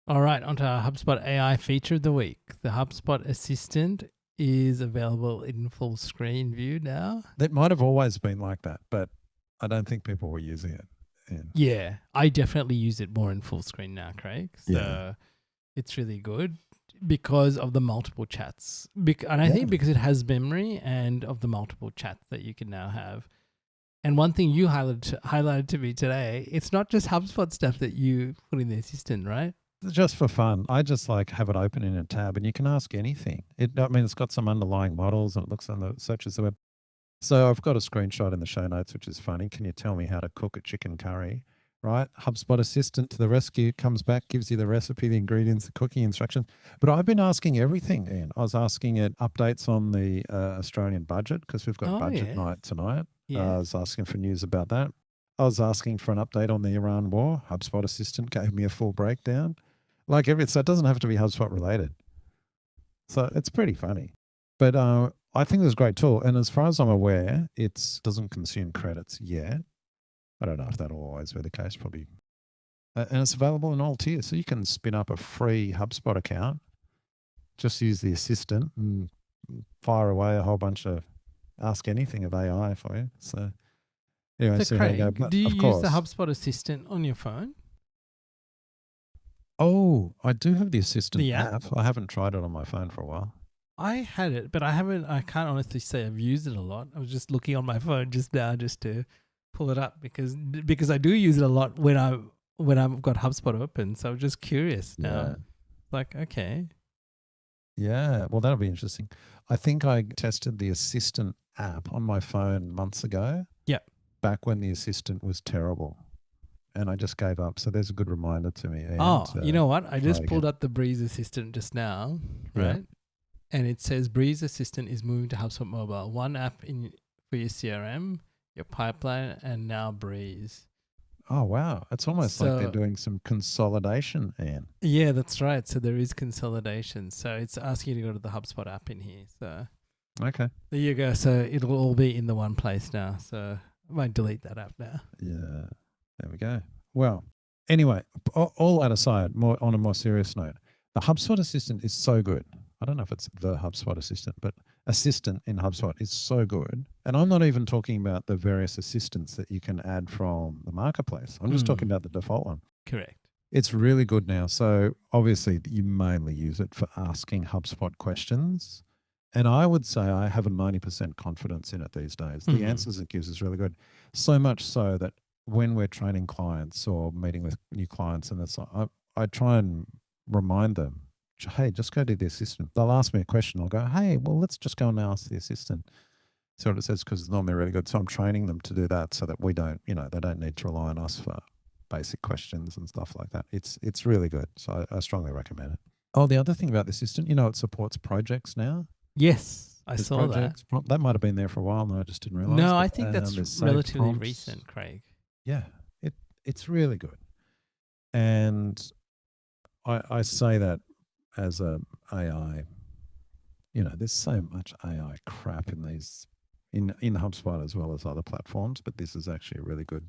All right, onto our HubSpot AI feature of the week. The HubSpot Assistant is available in full screen view now. That might have always been like that, but I don't think people were using it. And Yeah, I definitely use it more in full screen now, Craig. So Yeah. it's really good because of the multiple chats. And I Yeah. think because it has memory and of the multiple chats that you can now have. And one thing you highlighted to me today, it's not just HubSpot stuff that you put in the assistant, right? Just for fun, I just like have it open in a tab, and you can ask anything. It's got some underlying models, and it looks on the searches the web. So I've got a screenshot in the show notes, which is funny. Can you tell me how to cook a chicken curry? Right? HubSpot Assistant to the rescue, comes back, gives you the recipe, the ingredients, the cooking instructions. But I've been asking everything, Ian. I was asking it updates on the Australian budget, because we've got Oh, budget yeah. night tonight. Yeah. I was asking for news about that. I was asking for an update on the Iran war. HubSpot Assistant gave me a full breakdown. So it doesn't have to be HubSpot related. So it's pretty funny. But I think it's a great tool. And as far as I'm aware, it doesn't consume credits yet. I don't know if that'll always be the case, probably. And it's available in all tiers. So you can spin up a free HubSpot account, just use the assistant and fire away a whole bunch of ask anything of AI for you. So anyway, So, see how you go. Craig, But do you of use the course. HubSpot Assistant on your phone? Oh, I do have the assistant The app? app. I haven't tried it on my phone for a while. I had it, but I can't honestly say I've used it a lot. I was just looking on my phone just now just to pull it up because I do use it a lot when I've got HubSpot open. So I'm just curious now. Yeah. Like, okay. Yeah, well, that'll be interesting. I think I tested the Assistant app on my phone months ago. Yeah. Back when the Assistant was terrible, and I just gave up. So there's a good reminder to me. Oh, you know what? I just try pulled again. up the Breeze Assistant just now, Yeah. right? And it says Breeze Assistant is moving to HubSpot Mobile. One app for your CRM, your pipeline, and now Breeze. Oh wow, it's almost like they're So doing some consolidation, Ian. yeah, that's right. So there is consolidation. So it's asking you to go to the HubSpot app in here. So Okay. there you go. So it'll all be in the one place now. So I might delete that app now. Yeah. There we go. Well, anyway, all that aside, more on a more serious note, the HubSpot Assistant is so good. I don't know if it's the HubSpot Assistant, but Assistant in HubSpot is so good. And I'm not even talking about the various assistants that you can add from the marketplace. I'm just talking about the default one. Correct. It's really good now. So obviously you mainly use it for asking HubSpot questions. And I would say I have a 90% confidence in it these days. The answers it gives is really good. So much so that when we're training clients or meeting with new clients, and I try and remind them, hey, just go to the assistant. They'll ask me a question. I'll go, hey, well, let's just go and ask the assistant. So what it says, because it's normally really good. So I'm training them to do that so that we don't, they don't need to rely on us for basic questions and stuff like that. It's really good. So I strongly recommend it. Oh, the other thing about the assistant, it supports projects now. Yes, I saw that. That might have been there for a while, and I just didn't realize. No, I think that's relatively recent, Craig. Yeah, it's really good. And I say that as a AI, there's so much AI crap in HubSpot as well as other platforms, but this is actually a really good